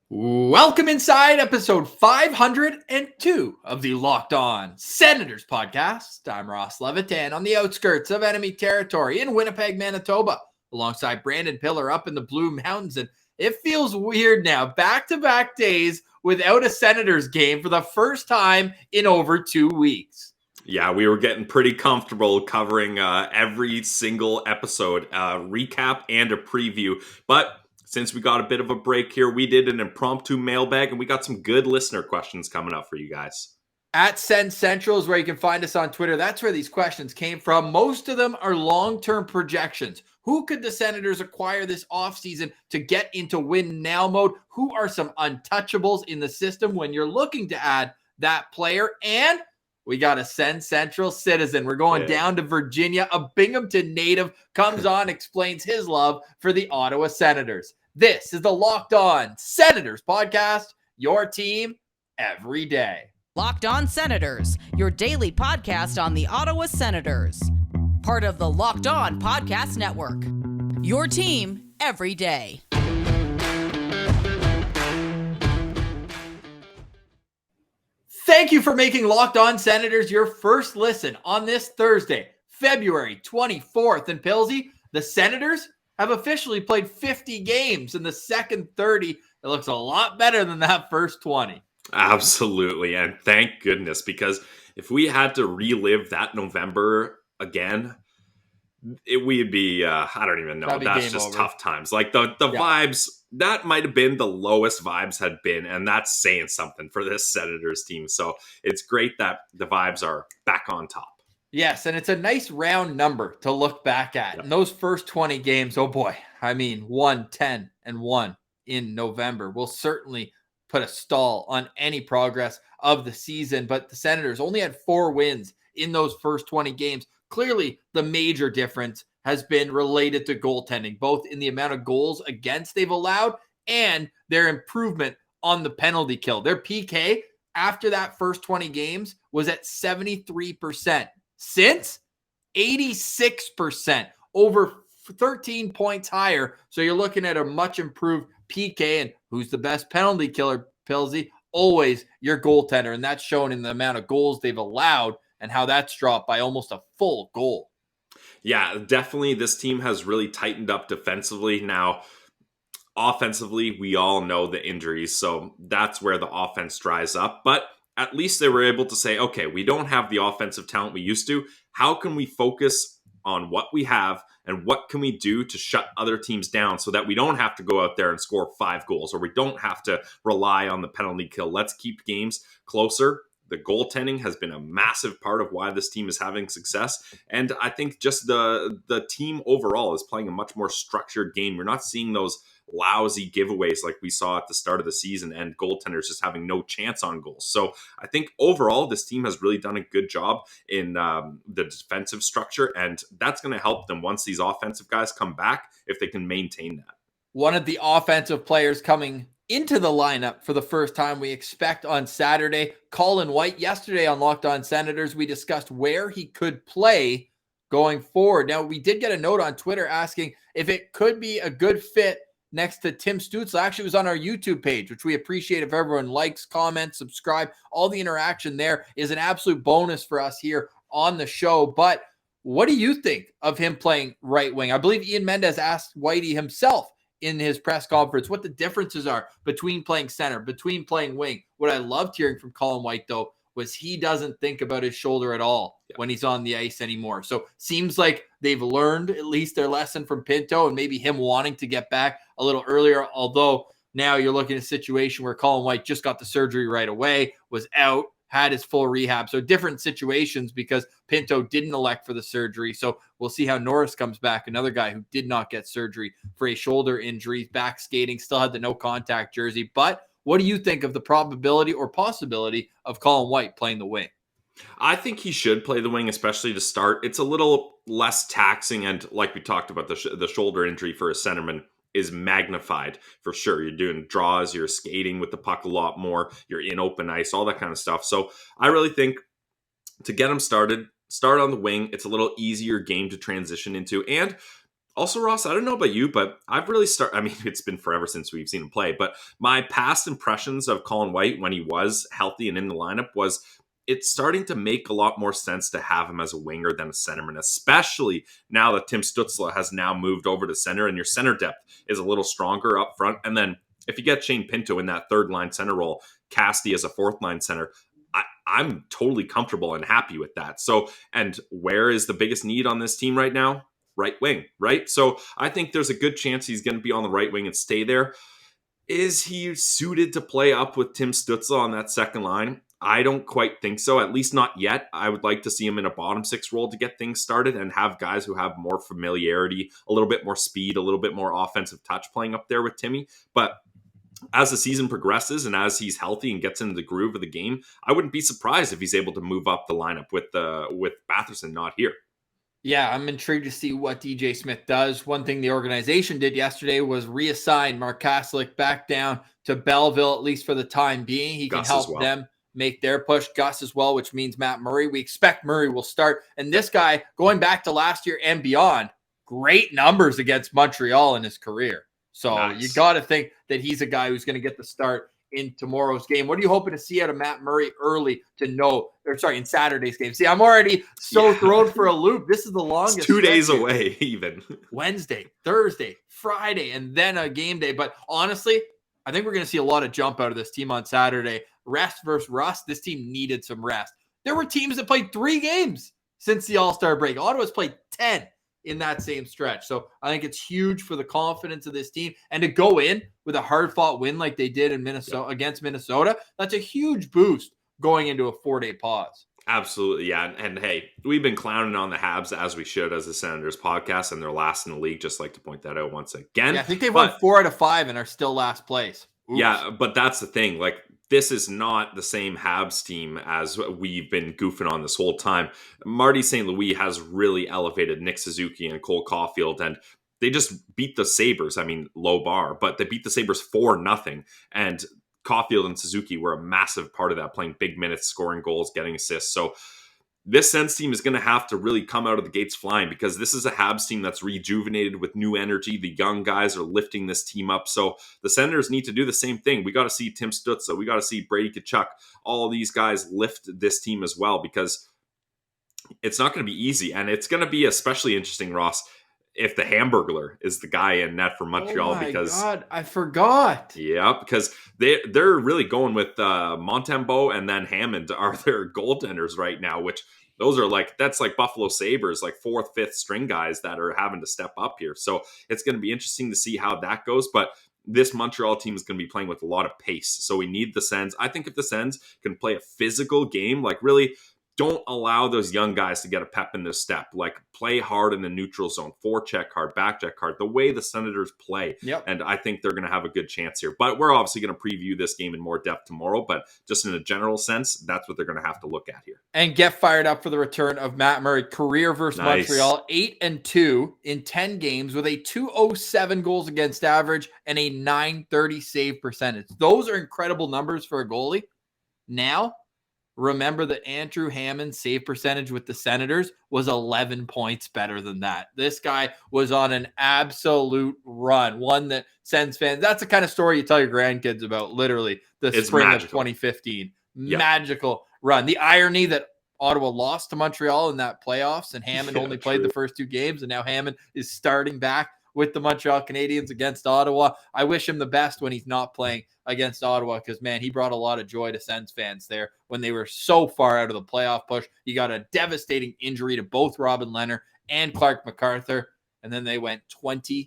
Welcome inside episode 502 of the Locked On Senators podcast. I'm Ross Levitan on the outskirts of enemy territory in Winnipeg, Manitoba, alongside Brandon Pillar up in the Blue Mountains. And it feels weird now, back-to-back days without a Senators game for the first time in over 2 weeks. Yeah, we were getting pretty comfortable covering every single episode, recap and a preview. But since we got a bit of a break here, we did an impromptu mailbag, and we got some good listener questions coming up for you guys. At Send Central is where you can find us on Twitter. That's where these questions came from. Most of them are long-term projections. Who could the Senators acquire this offseason to get into win-now mode? Who are some untouchables in the system when you're looking to add that player? And we got a Send Central citizen. We're going down to Virginia. A Binghamton native comes on, explains his love for the Ottawa Senators. This is the Locked On Senators podcast, your team every day. Locked On Senators, your daily podcast on the Ottawa Senators. Part of the Locked On Podcast Network. Your team every day. Thank you for making Locked On Senators your first listen on this Thursday, February 24th. And Pilsy, the Senators have officially played 50 games in the second 30. It looks a lot better than that first 20. Absolutely. And thank goodness, because if we had to relive that November again, we'd be, I don't even know. That's just over. Tough times. Like the vibes, that might have been the lowest vibes had been. And that's saying something for this Senators team. So it's great that the vibes are back on top. Yes, and it's a nice round number to look back at. Yep. And those first 20 games, oh boy, 1-10-1 in November will certainly put a stall on any progress of the season. But the Senators only had 4 wins in those first 20 games. Clearly, the major difference has been related to goaltending, both in the amount of goals against they've allowed and their improvement on the penalty kill. Their PK after that first 20 games was at 73%. Since 86%, over 13 points higher. So you're looking at a much improved PK. And who's the best penalty killer, Pilsy? Always your goaltender. And that's shown in the amount of goals they've allowed and how that's dropped by almost a full goal. Yeah, definitely. This team has really tightened up defensively. Now, offensively, we all know the injuries. So that's where the offense dries up. But at least they were able to say, okay, we don't have the offensive talent we used to. How can we focus on what we have and what can we do to shut other teams down so that we don't have to go out there and score 5 goals or we don't have to rely on the penalty kill? Let's keep games closer. The goaltending has been a massive part of why this team is having success. And I think just the team overall is playing a much more structured game. We're not seeing those lousy giveaways like we saw at the start of the season and goaltenders just having no chance on goals. So I think overall, this team has really done a good job in the defensive structure, and that's going to help them once these offensive guys come back, if they can maintain that. One of the offensive players coming into the lineup for the first time we expect on Saturday, Colin White. Yesterday on Locked On Senators, we discussed where he could play going forward. Now, we did get a note on Twitter asking if it could be a good fit next to Tim Stützle. Actually, it was on our YouTube page, which we appreciate if everyone likes, comments, subscribe. All the interaction there is an absolute bonus for us here on the show. But what do you think of him playing right wing? I believe Ian Mendes asked Whitey himself in his press conference what the differences are between playing center, between playing wing. What I loved hearing from Colin White, though, was he doesn't think about his shoulder at all when he's on the ice anymore. So seems like they've learned at least their lesson from Pinto and maybe him wanting to get back a little earlier. Although now you're looking at a situation where Colin White just got the surgery right away, was out, had his full rehab. So different situations because Pinto didn't elect for the surgery. So we'll see how Norris comes back. Another guy who did not get surgery for a shoulder injury, back skating, still had the no contact jersey. But what do you think of the probability or possibility of Colin White playing the wing? I think he should play the wing, especially to start. It's a little less taxing, and like we talked about, the shoulder injury for a centerman is magnified for sure. You're doing draws, you're skating with the puck a lot more, you're in open ice, all that kind of stuff. So I really think to get him started, start on the wing. It's a little easier game to transition into. And Also, Ross, I don't know about you, but I've really I mean, it's been forever since we've seen him play, but my past impressions of Colin White when he was healthy and in the lineup was it's starting to make a lot more sense to have him as a winger than a centerman, especially now that Tim Stützle has now moved over to center and your center depth is a little stronger up front. And then if you get Shane Pinto in that third line center role, Casti as a fourth line center, I'm totally comfortable and happy with that. So, and where is the biggest need on this team right now? Right wing, right? So I think there's a good chance he's going to be on the right wing and stay there. Is he suited to play up with Tim Stützle on that second line? I don't quite think so, at least not yet. I would like to see him in a bottom six role to get things started and have guys who have more familiarity, a little bit more speed, a little bit more offensive touch playing up there with Timmy. But as the season progresses and as he's healthy and gets into the groove of the game, I wouldn't be surprised if he's able to move up the lineup with Batherson not here. Yeah, I'm intrigued to see what DJ Smith does. One thing the organization did yesterday was reassign Mark Kaslik back down to Belleville, at least for the time being. He can help them make their push. Gus as well, which means Matt Murray. We expect Murray will start. And this guy, going back to last year and beyond, great numbers against Montreal in his career. So you got to think that he's a guy who's going to get the start in tomorrow's game. What are you hoping to see out of Matt Murray early to know, in Saturday's game? See, I'm already thrown for a loop. This is the longest. It's 2 days away, even. Wednesday, Thursday, Friday, and then a game day. But honestly, I think we're going to see a lot of jump out of this team on Saturday. Rest versus rust. This team needed some rest. There were teams that played 3 games since the All-Star break. Ottawa's played 10 in that same stretch. So I think it's huge for the confidence of this team. And to go in with a hard-fought win like they did in Minnesota against Minnesota, that's a huge boost going into a 4-day pause. Absolutely, yeah. And hey, we've been clowning on the Habs as we should as the Senators podcast, and they're last in the league. Just like to point that out once again. Yeah, I think they've won 4 out of 5 and are still last place. Oops. Yeah, but that's the thing. Like, this is not the same Habs team as we've been goofing on this whole time. Marty St. Louis has really elevated Nick Suzuki and Cole Caulfield, and they just beat the Sabres. I mean, low bar, but they beat the Sabres 4-0. And Caulfield and Suzuki were a massive part of that, playing big minutes, scoring goals, getting assists. So this Sens team is going to have to really come out of the gates flying because this is a Habs team that's rejuvenated with new energy. The young guys are lifting this team up. So the Senators need to do the same thing. We got to see Tim Stützle. We got to see Brady Tkachuk. All of these guys lift this team as well because it's not going to be easy. And it's going to be especially interesting, Ross, if the Hamburglar is the guy in net for Montreal. Oh my God, I forgot. Yeah, because they're really going with Montembeault and then Hammond are their goaltenders right now, which those are that's like Buffalo Sabres, like 4th, 5th string guys that are having to step up here. So it's going to be interesting to see how that goes. But this Montreal team is going to be playing with a lot of pace. So we need the Sens. I think if the Sens can play a physical game, like really don't allow those young guys to get a pep in their step. Like, play hard in the neutral zone, forecheck hard, backcheck hard, the way the Senators play. Yep. And I think they're going to have a good chance here. But we're obviously going to preview this game in more depth tomorrow. But just in a general sense, that's what they're going to have to look at here. And get fired up for the return of Matt Murray. Career versus Montreal, 8-2 in 10 games with a .207 goals against average and a .930 save percentage. Those are incredible numbers for a goalie. Now, remember that Andrew Hammond's save percentage with the Senators was 11 points better than that. This guy was on an absolute run, one that Sens fans, that's the kind of story you tell your grandkids about, literally, it's spring magical. Of 2015. Yep. Magical run. The irony that Ottawa lost to Montreal in that playoffs and Hammond only played the first 2 games, and now Hammond is starting back with the Montreal Canadiens against Ottawa. I wish him the best when he's not playing against Ottawa because, man, he brought a lot of joy to Sens fans there when they were so far out of the playoff push. He got a devastating injury to both Robin Lehner and Clark MacArthur, and then they went 21-2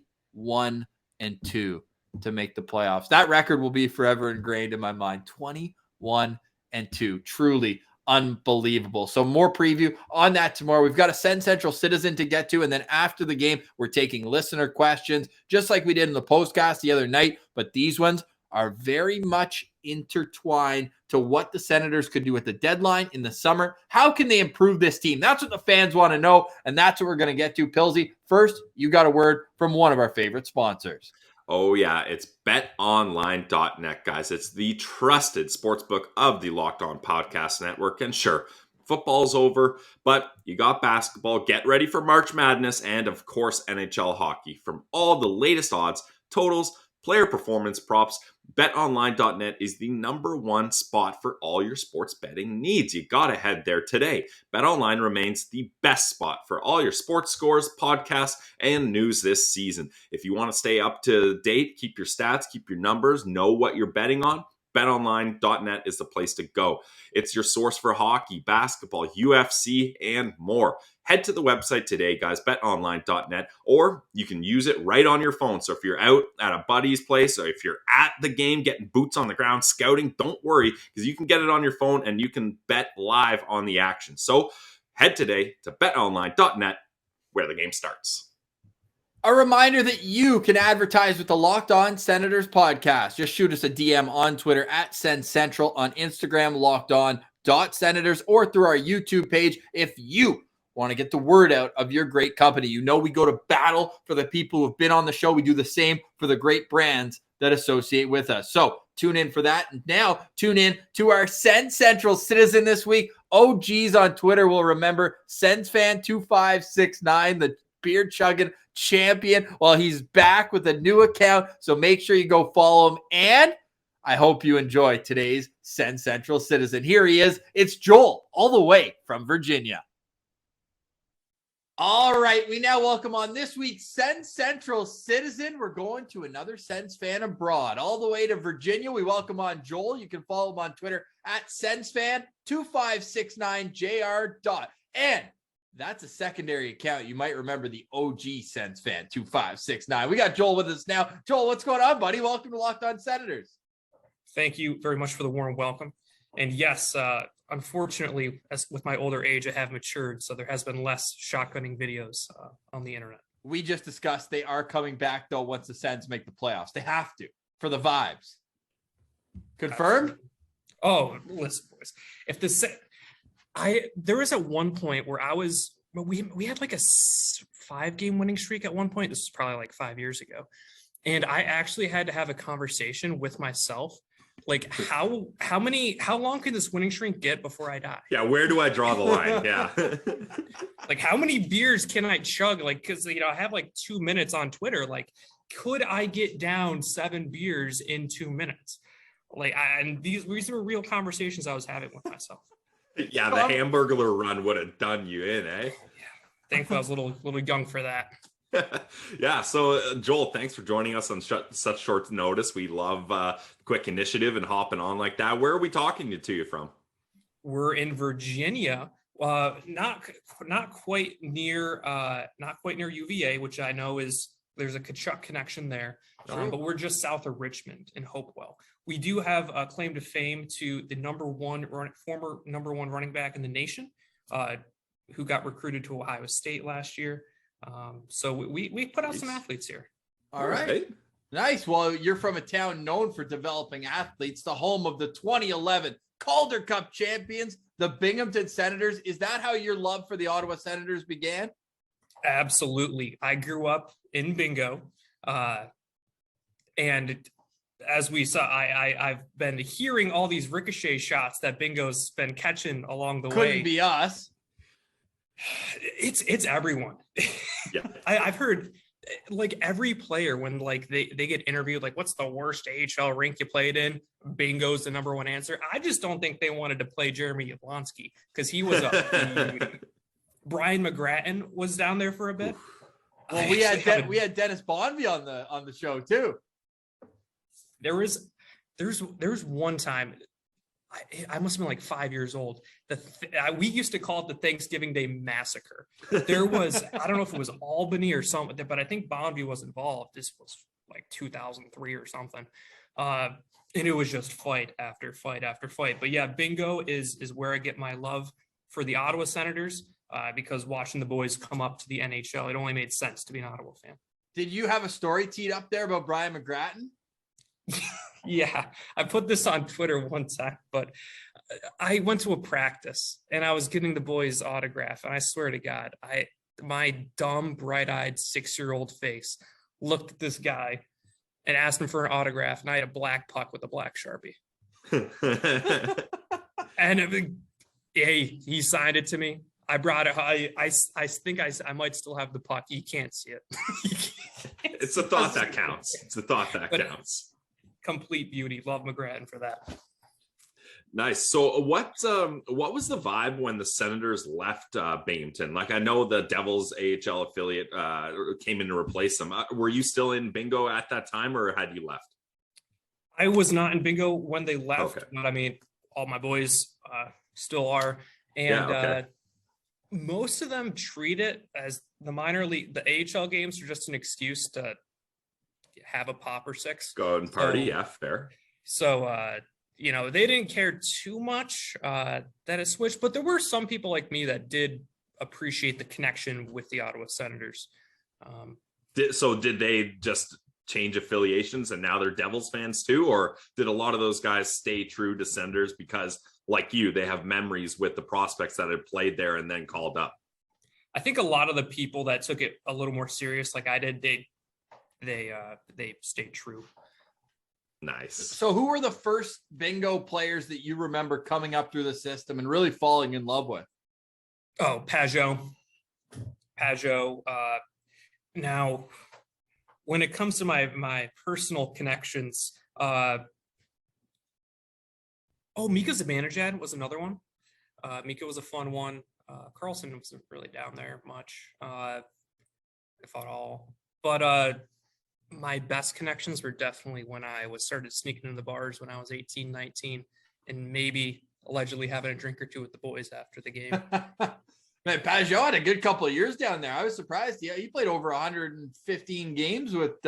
to make the playoffs. That record will be forever ingrained in my mind. 21-2. Truly unbelievable. So more preview on that tomorrow. We've got a Sens Central Citizen to get to, and then after the game, we're taking listener questions, just like we did in the postcast the other night, but these ones are very much intertwined to what the Senators could do at the deadline in the summer. How can they improve this team? That's what the fans want to know, and that's what we're going to get to. Pilsy, first, you got a word from one of our favorite sponsors. Oh, yeah, it's betonline.net, guys. It's the trusted sportsbook of the Locked On Podcast Network. And sure, Football's over, but you got basketball. Get ready for March Madness and, of course, NHL hockey. From all the latest odds, totals, player performance props, BetOnline.net is the number one spot for all your sports betting needs. You gotta head there today. BetOnline remains the best spot for all your sports scores, podcasts, and news this season. If you want to stay up to date, keep your stats, keep your numbers, know what you're betting on, BetOnline.net is the place to go. It's your source for hockey, basketball, UFC, and more. Head to the website today, guys, betonline.net, or you can use it right on your phone. So if you're out at a buddy's place, or if you're at the game getting boots on the ground scouting, don't worry, because you can get it on your phone and you can bet live on the action. So head today to betonline.net, where the game starts. A reminder that you can advertise with the Locked On Senators podcast. Just shoot us a DM on Twitter at SendCentral, on Instagram, lockedon.senators, or through our YouTube page if you want to get the word out of your great company. You know we go to battle for the people who have been on the show. We do the same for the great brands that associate with us. So tune in for that. And now tune in to our Send Central citizen this week. OGs on Twitter will remember SensFan2569, the beer chugging champion. Well, he's back with a new account, so make sure you go follow him. And I hope you enjoy today's Send Central citizen. Here he is. It's Joel, all the way from Virginia. All right, we now welcome on this week's Send Central citizen. We're going to another Sens fan abroad, all the way to Virginia. We welcome on Joel. You can follow him on Twitter at SensFan2569JR. And that's a secondary account. You might remember the OG SensFan2569. We got Joel with us now. Joel, what's going on, buddy? Welcome to Locked On Senators. Thank you very much for the warm welcome. And yes, unfortunately, as with my older age, I have matured, so there has been less shotgunning videos on the internet. We just discussed they are coming back, though, once the Sens make the playoffs. They have to, for the vibes. Confirmed? Oh, listen, boys. If there was at one point where we had like a 5-game winning streak at one point. This is probably like 5 years ago. And I actually had to have a conversation with myself. Like how long can this winning streak get before I die? Yeah, where do I draw the line? Yeah. Like how many beers can I chug? Like, cause I have like 2 minutes on Twitter. Like, could I get down 7 beers in 2 minutes? Like, these were real conversations I was having with myself. Yeah, the Hamburglar run would have done you in, eh? Yeah. Thankfully, I was a little young for that. Yeah, so Joel, thanks for joining us on such short notice. We love quick initiative and hopping on like that. Where are we talking to you from? We're in Virginia, not quite near UVA, which I know there's a Kachuk connection there, but we're just south of Richmond in Hopewell. We do have a claim to fame to the former number one running back in the nation, who got recruited to Ohio State last year. So we put out some athletes here. All right. Nice. Well, you're from a town known for developing athletes, the home of the 2011 Calder Cup champions, the Binghamton Senators. Is that how your love for the Ottawa Senators began? Absolutely. I grew up in Bingo. And as we saw, I've been hearing all these ricochet shots that Bingo's been catching along the way. Couldn't be us. It's everyone. Yeah. I've heard like every player when like they get interviewed, like what's the worst AHL rink you played in? Bingo's the number one answer. I just don't think they wanted to play Jeremy Yablonski because he was Brian McGrattan was down there for a bit. Well, we had Dennis Bonvie on the show too. There's one time I must have been like 5 years old. We used to call it the Thanksgiving Day Massacre. There was, I don't know if it was Albany or something, but I think Bonvie was involved. This was like 2003 or something. And it was just fight after fight after fight. But yeah, Bingo is where I get my love for the Ottawa Senators because watching the boys come up to the NHL, it only made sense to be an Ottawa fan. Did you have a story teed up there about Brian McGrattan? Yeah, I put this on Twitter one time, but I went to a practice and I was getting the boys' autograph. And I swear to God, my dumb, bright-eyed 6-year-old face looked at this guy and asked him for an autograph. And I had a black puck with a black Sharpie. And Hey, he signed it to me. I brought it. I think I might still have the puck. You can't see it. It's a thought that counts. It's a thought that counts. Complete beauty. Love McGrattan for that. Nice. So what was the vibe when the Senators left Binghamton? Like, I know the Devils AHL affiliate came in to replace them. Were you still in Bingo at that time, or had you left? I was not in Bingo when they left, Okay. but I mean, all my boys still are. And most of them treat it as the minor league, the AHL games are just an excuse to have a pop or six. Go and party. Yeah, fair. So, they didn't care too much that it switched, but there were some people like me that did appreciate the connection with the Ottawa Senators. Did they just change affiliations and now they're Devils fans too? Or did a lot of those guys stay true to Senators because, like you, they have memories with the prospects that had played there and then called up? I think a lot of the people that took it a little more serious, like I did, they stayed true. Nice. So who were the first Bingo players that you remember coming up through the system and really falling in love with? Oh, Pajot. Now, when it comes to my personal connections, Mika Zibanejad was another one. Mika was a fun one. Carlson wasn't really down there much, if at all. But my best connections were definitely when I started sneaking into the bars when I was 18, 19, and maybe allegedly having a drink or two with the boys after the game. Man, Pajot had a good couple of years down there. I was surprised. Yeah, he played over 115 games with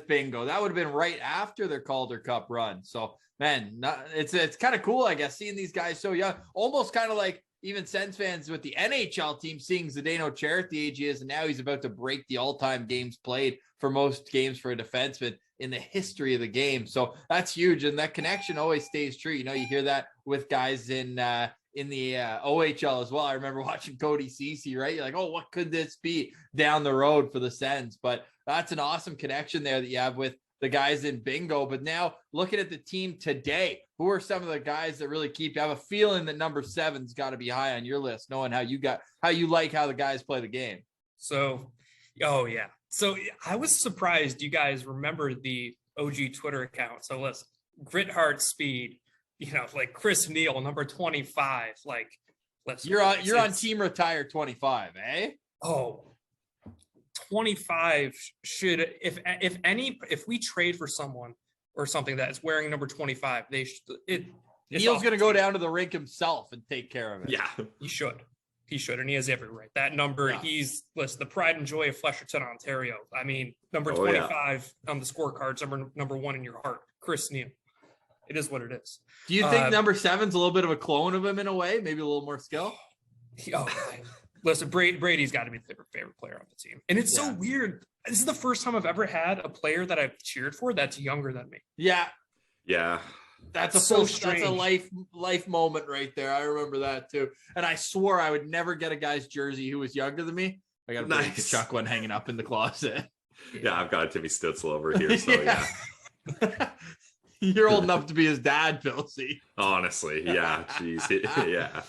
Bingo. That would have been right after their Calder Cup run. So, man, it's kind of cool, I guess, seeing these guys so young. Almost kind of like even Sens fans with the NHL team seeing Zdeno Chara at the age he is, and now he's about to break the all-time games played for most games for a defenseman in the history of the game. So that's huge, and that connection always stays true. You hear that with guys in the OHL as well. I remember watching Cody Ceci, right? You're like, oh, what could this be down the road for the Sens? But that's an awesome connection there that you have with the guys in Bingo. But now looking at the team today, who are some of the guys that really keep you? I have a feeling that number 7's got to be high on your list, knowing how you like how the guys play the game. So, oh yeah. So I was surprised you guys remember the OG Twitter account. So listen, Grit Hard Speed, like Chris Neal, number 25. Like, listen, you're on Team Retire 25, eh? Oh, 25 should, if we trade for someone or something that's wearing number 25, Neal's going to go down to the rink himself and take care of it. Yeah, he should, and he has every right. That number, he's the pride and joy of Flesherton, Ontario. I mean, number 25 on the scorecards, number 1 in your heart, Chris Neal. It is what it is. Do you think number 7's a little bit of a clone of him in a way? Maybe a little more skill? Listen, Brady's got to be the favorite player on the team. And it's so weird. This is the first time I've ever had a player that I've cheered for that's younger than me. Yeah. Yeah. That's a life moment right there. I remember that too. And I swore I would never get a guy's jersey who was younger than me. I got a nice Chuck one hanging up in the closet. Yeah, I've got a Timmy Stützle over here. So yeah. You're old enough to be his dad, Pilsy. Honestly, yeah. Jeez. Yeah.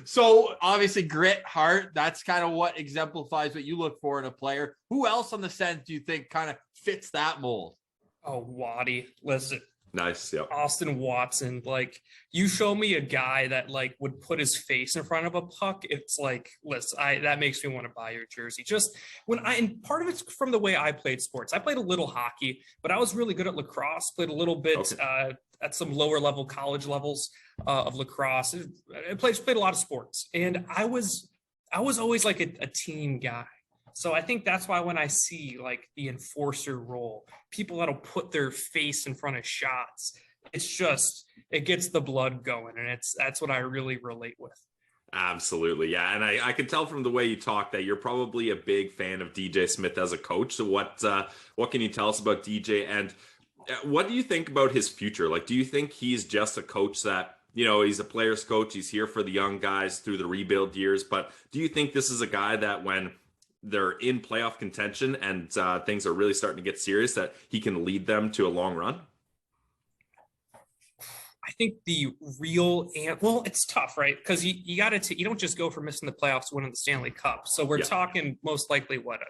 So obviously grit, heart, that's kind of what exemplifies what you look for in a player. Who else on the Sens do you think kind of fits that mold? Oh, Waddy. Listen. Nice. Yep. Austin Watson. Like, you show me a guy that would put his face in front of a puck. It's like, listen, that makes me want to buy your jersey. Just and part of it's from the way I played sports. I played a little hockey, but I was really good at lacrosse, played a little bit at some lower level college levels of lacrosse. I played a lot of sports, and I was always like a team guy. So I think that's why when I see the enforcer role, people that'll put their face in front of shots, it gets the blood going, and that's what I really relate with. Absolutely. Yeah. And I can tell from the way you talk that you're probably a big fan of DJ Smith as a coach. So what can you tell us about DJ, and what do you think about his future? Like, do you think he's just a coach that, he's a player's coach, he's here for the young guys through the rebuild years, but do you think this is a guy that when they're in playoff contention and things are really starting to get serious, that he can lead them to a long run? I think the real well, it's tough, right? Because you got to you don't just go for missing the playoffs, winning the Stanley Cup. So we're talking most likely what a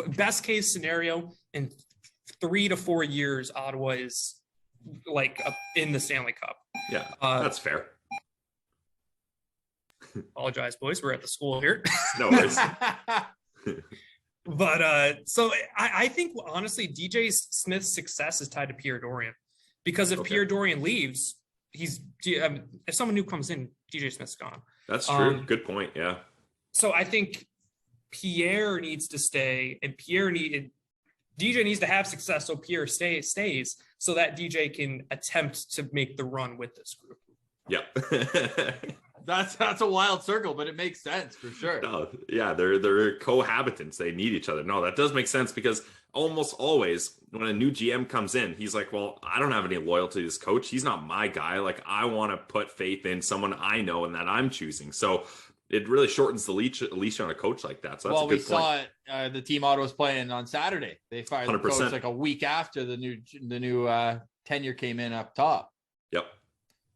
best case scenario in 3 to 4 years, Ottawa is like in the Stanley Cup. Yeah, that's fair. Apologize, boys. We're at the school here. No worries. But so I think honestly, DJ Smith's success is tied to Pierre Dorion, because if Pierre Dorion leaves, if someone new comes in, DJ Smith's gone. That's true. Good point. Yeah. So I think Pierre needs to stay, and DJ needs to have success, so Pierre stays, so that DJ can attempt to make the run with this group. Yep. That's a wild circle, but it makes sense for sure. No, yeah, they're cohabitants. They need each other. No, that does make sense, because almost always when a new GM comes in, he's like, well, I don't have any loyalty to this coach. He's not my guy. Like, I want to put faith in someone I know and that I'm choosing. So it really shortens the leash on a coach like that. So that's a good point. Well, we saw it. The team Ottawa's playing on Saturday. They fired 100%. The coach like a week after the new tenure came in up top. Yep.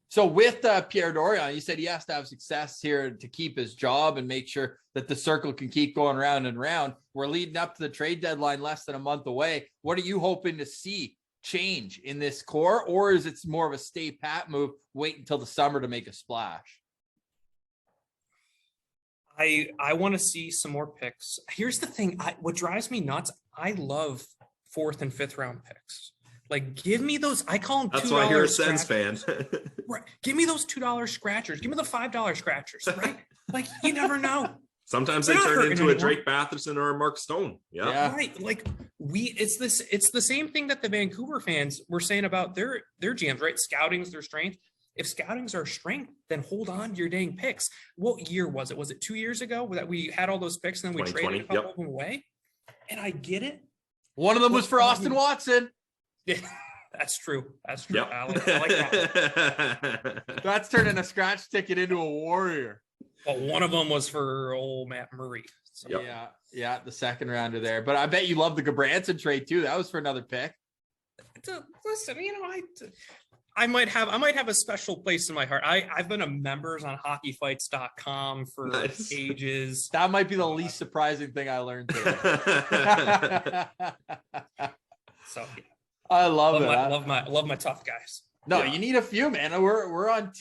So with Pierre Dorion, you said he has to have success here to keep his job and make sure that the circle can keep going round and round. We're leading up to the trade deadline less than a month away. What are you hoping to see change in this core, or is it more of a stay pat move, wait until the summer to make a splash? I want to see some more picks. Here's the thing. What drives me nuts, I love 4th and 5th round picks. Like, give me those. I call them $2. That's why you're a Sens fan. Right. Give me those $2 scratchers. Give me the $5 scratchers. Right. Like, you never know. Sometimes they turn into a Drake Batherson or a Mark Stone. Yeah. Right. Like it's the same thing that the Vancouver fans were saying about their GMs, right? Scouting's their strength. If scouting's our strength, then hold on to your dang picks. What year was it? Was it 2 years ago that we had all those picks and then we traded a couple of them away? And I get it. One of them was for Austin Watson. Yeah, that's true. That's true. Yep. I like that. That's turning a scratch ticket into a warrior. Well, one of them was for old Matt Murray. So. Yep. Yeah, the second rounder there. But I bet you love the Gabranson trade too. That was for another pick. Listen, I might have a special place in my heart. I've been a members on hockeyfights.com for ages. That might be the least surprising thing I learned today. So yeah. I love it. Love my tough guys. No, you need a few, man. We're on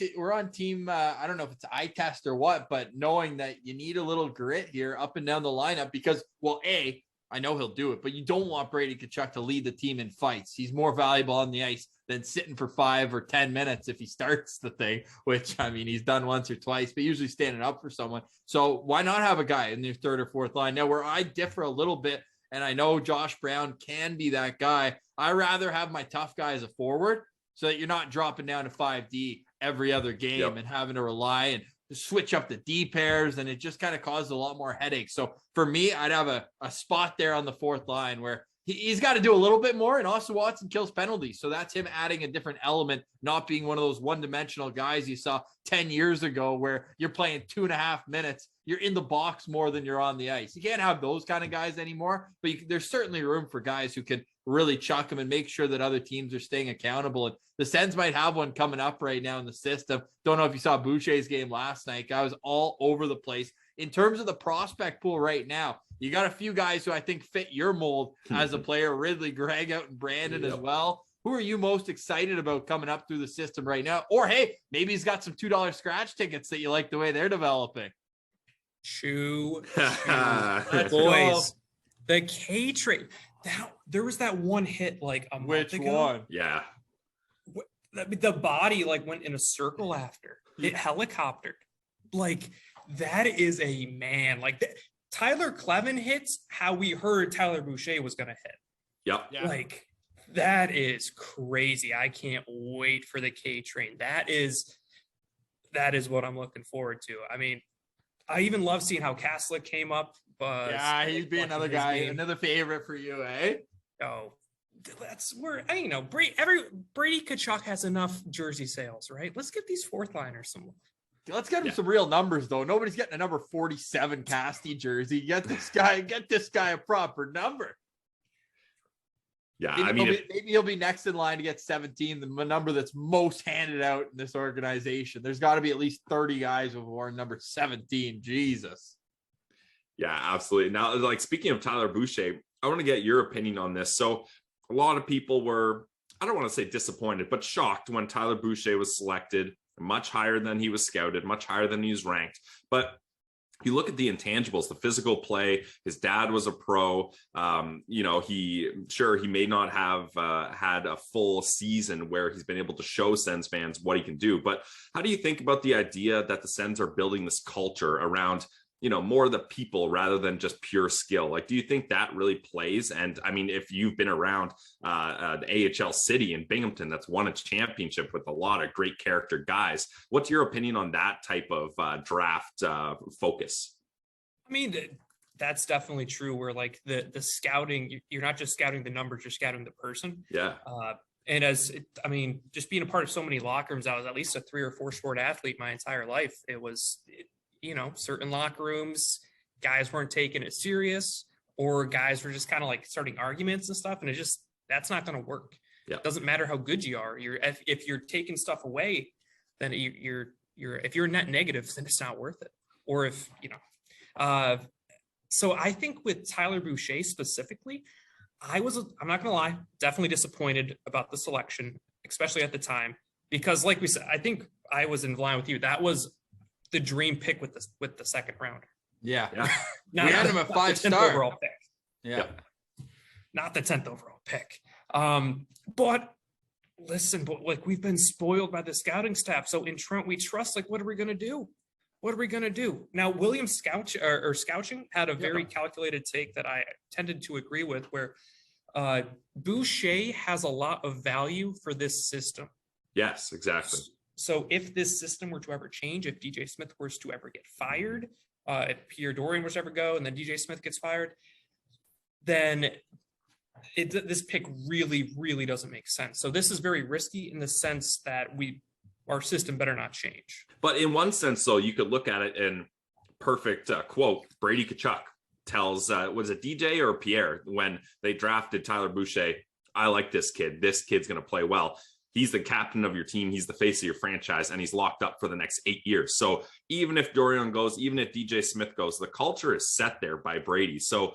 team. I don't know if it's eye test or what, but knowing that you need a little grit here up and down the lineup, because, well, I know he'll do it, but you don't want Brady Tkachuk to lead the team in fights. He's more valuable on the ice than sitting for 5 or 10 minutes if he starts the thing, which, I mean, he's done once or twice, but usually standing up for someone. So why not have a guy in the 3rd or 4th line? Now, where I differ a little bit, and I know Josh Brown can be that guy, I rather have my tough guy as a forward so that you're not dropping down to 5D every other game and having to rely and switch up the D pairs, and it just kind of causes a lot more headaches. So for me, I'd have a spot there on the 4th line where he's got to do a little bit more, and Austin Watson kills penalties. So that's him adding a different element, not being one of those one-dimensional guys you saw 10 years ago where you're playing 2.5 minutes. You're in the box more than you're on the ice. You can't have those kind of guys anymore, but there's certainly room for guys who can really chuck them and make sure that other teams are staying accountable. And the Sens might have one coming up right now in the system. Don't know if you saw Boucher's game last night. Guy was all over the place. In terms of the prospect pool right now, you got a few guys who I think fit your mold as a player, Ridley, Greg out, and Brandon as well. Who are you most excited about coming up through the system right now? Or, hey, maybe he's got some $2 scratch tickets that you like the way they're developing. Boys, go. The K trade. There was that one hit like a month ago. Which one? Yeah. The body like went in a circle after it helicoptered. Like that is a man. Like Tyler Clevin hits how we heard Tyler Boucher was going to hit. Yep. Yeah. Like that is crazy. I can't wait for the K train. That is what I'm looking forward to. I mean, I even love seeing how Kaslik came up. But yeah, he'd be another guy, another favorite for you, eh? Oh, that's where Brady Tkachuk has enough jersey sales, right? Let's get these 4th liners some. Let's get him some real numbers, though. Nobody's getting a number 47 Casty jersey. Get this guy a proper number. Yeah, maybe he'll be next in line to get 17, the number that's most handed out in this organization. There's got to be at least 30 guys who've worn number 17. Jesus. Yeah, absolutely. Now, like, speaking of Tyler Boucher, I want to get your opinion on this. So a lot of people were, I don't want to say disappointed, but shocked when Tyler Boucher was selected much higher than he was scouted, much higher than he was ranked. But you look at the intangibles, the physical play. His dad was a pro. He may not have had a full season where he's been able to show Sens fans what he can do. But how do you think about the idea that the Sens are building this culture around, more of the people rather than just pure skill? Like, do you think that really plays? And I mean, if you've been around the AHL city in Binghamton that's won a championship with a lot of great character guys, what's your opinion on that type of draft focus? I mean, that's definitely true, where like the scouting, you're not just scouting the numbers, you're scouting the person. Yeah. And just being a part of so many locker rooms, I was at least a 3 or 4 sport athlete my entire life. Certain locker rooms, guys weren't taking it serious, or guys were just kind of like starting arguments and stuff. And that's not going to work. Yeah. It doesn't matter how good you are. If you're taking stuff away, then if you're net negative, then it's not worth it. Or so I think with Tyler Boucher specifically, I'm not going to lie, definitely disappointed about the selection, especially at the time, because like we said, I think I was in line with you. That was the dream pick with the second round. Yeah. We had him a 5-star overall pick. Yeah. Not the 10th overall pick. But listen, we've been spoiled by the scouting staff. So in Trent, we trust, what are we going to do? What are we going to do? Now, William Scouching had a very calculated take that I tended to agree with, where Boucher has a lot of value for this system. Yes, exactly. So if this system were to ever change, if DJ Smith was to ever get fired, if Pierre Dorian was to ever go and then DJ Smith gets fired, then this pick really, really doesn't make sense. So this is very risky in the sense that our system better not change. But in one sense, though, you could look at it in perfect quote. Brady Tkachuk tells, was it DJ or Pierre when they drafted Tyler Boucher? I like this kid. This kid's going to play well. He's the captain of your team. He's the face of your franchise, and he's locked up for the next 8 years. So even if Dorian goes, even if DJ Smith goes, the culture is set there by Brady. So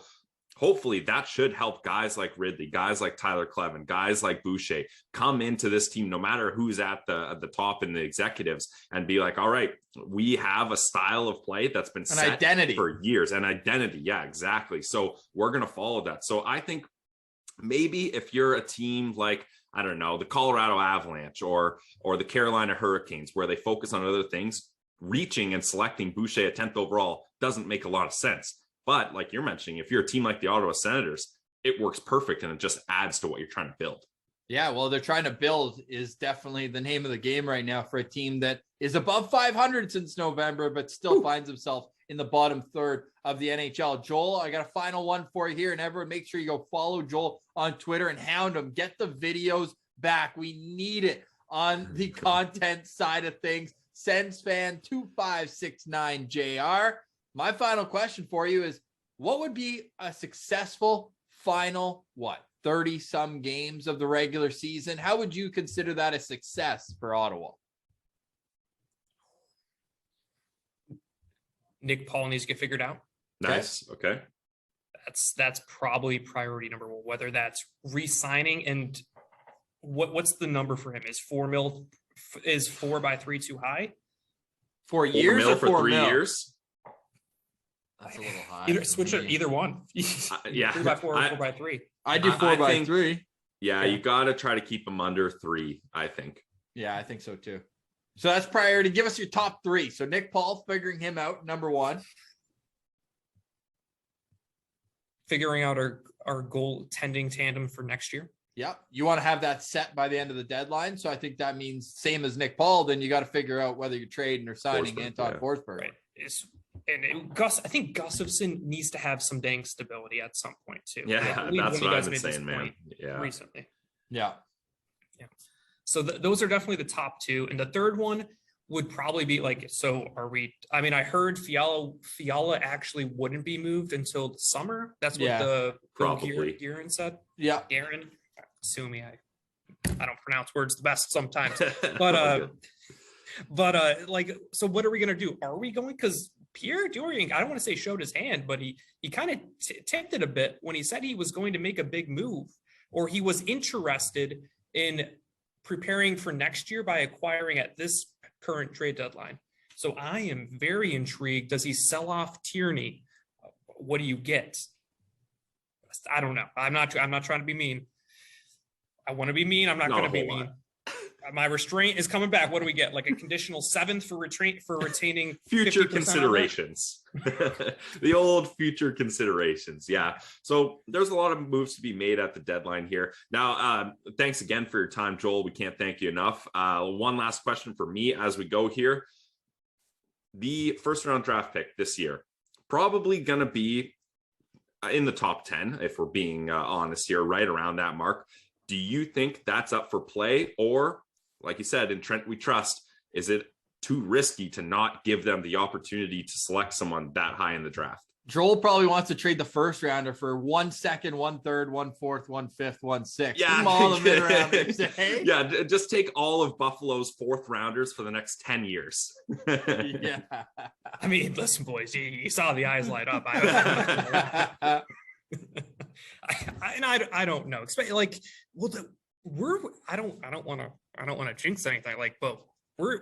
hopefully that should help guys like Ridley, guys like Tyler Clevin, guys like Boucher come into this team, no matter who's at the top in the executives, and be like, all right, we have a style of play that's been set identity for years, an identity. Yeah, exactly. So we're going to follow that. So I think maybe if you're a team like, I don't know, the Colorado Avalanche or the Carolina Hurricanes, where they focus on other things, reaching and selecting Boucher at 10th overall doesn't make a lot of sense. But like you're mentioning, if you're a team like the Ottawa Senators, it works perfect, and it just adds to what you're trying to build. Yeah, well, they're trying to build is definitely the name of the game right now for a team that is above 500 since November, but still finds himself in the bottom third of the NHL. Joel, I got a final one for you here. And everyone, make sure you go follow Joel on Twitter and hound him. Get the videos back. We need it on the content side of things. Sens fan 2569 JR. My final question for you is, what would be a successful final, 30 some games of the regular season? How would you consider that a success for Ottawa? Nick Paul needs to get figured out. Nice. Okay. That's probably priority number one, whether that's re-signing, and what's the number for him? Is $4 million, is 4x3 too high? 4 years or 4 3 years? That's a little high. Either one. Yeah. 3x4 or 4x3. I do 4x3. Yeah, you got to try to keep them under 3, I think. Yeah, I think so too. So that's priority. Give us your top 3. So Nick Paul, figuring him out, number 1. Figuring out our goal tending tandem for next year. Yeah. You want to have that set by the end of the deadline. So I think that means same as Nick Paul, then you got to figure out whether you're trading or signing Anton Forsberg. Right. I think Gustafsson needs to have some dang stability at some point too. Yeah, that's what I've been saying, man. Yeah. Recently. Yeah. So those are definitely the top 2. And the third one would probably be I heard Fiala actually wouldn't be moved until the summer. That's what the probably Guerin said. Yeah. Guerin. sue me. I don't pronounce words the best sometimes, All but like, so what are we going to do? Are we going? Because Pierre Dorian, I don't want to say showed his hand, but he kind of tipped it a bit when he said he was going to make a big move, or he was interested in preparing for next year by acquiring at this current trade deadline. So I am very intrigued. Does he sell off Tierney? What do you get? I don't know. I'm not trying to be mean. I want to be mean. I'm not going to be mean. My restraint is coming back. What do we get? Like a conditional 7th for retaining future 50% considerations. The old future considerations. Yeah. So there's a lot of moves to be made at the deadline here. Now, thanks again for your time, Joel. We can't thank you enough. One last question for me as we go here. The first round draft pick this year, probably going to be in the top 10, if we're being honest here, right around that mark. Do you think that's up for play? Or, like you said, in Trent We Trust, is it too risky to not give them the opportunity to select someone that high in the draft? Joel probably wants to trade the first rounder for 1 second, 1 third, 1 fourth, 1 fifth, 1 sixth. Yeah, all the mid rounders. Hey? Yeah, just take all of Buffalo's 4th rounders for the next 10 years. Yeah. I mean, listen, boys, you saw the eyes light up. I don't know. Like, well, I don't want to jinx anything. Like, but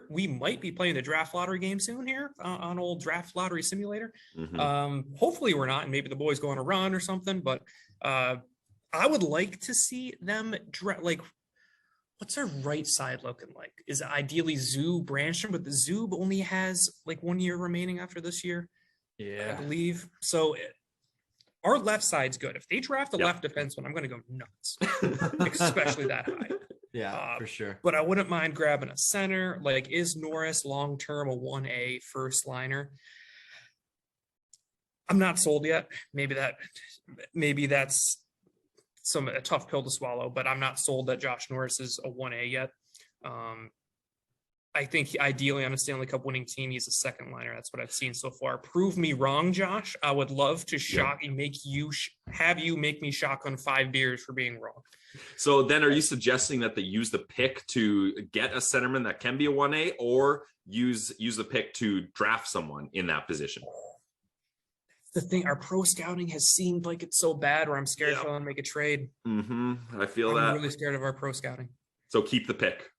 we might be playing the draft lottery game soon here on old draft lottery simulator. Mm-hmm. Hopefully we're not, and maybe the boys go on a run or something. But I would like to see them like, what's our right side looking like? Is it ideally Zub Branson, but the Zub only has like 1 year remaining after this year. Yeah, I believe so. Our left side's good. If they draft a left defenseman, I'm going to go nuts, especially that high. Yeah, for sure. But I wouldn't mind grabbing a center. Like, is Norris long-term a 1A first liner? I'm not sold yet. Maybe that's a tough pill to swallow, but I'm not sold that Josh Norris is a 1A yet. I think ideally on a Stanley Cup winning team, he's a second liner. That's what I've seen so far. Prove me wrong, Josh. I would love to have you make me shotgun 5 beers for being wrong. So then are you suggesting that they use the pick to get a centerman that can be a 1A, or use the pick to draft someone in that position? The thing, our pro scouting has seemed like it's so bad where I'm scared to make a trade. Mm-hmm. I feel I'm really scared of our pro scouting. So keep the pick.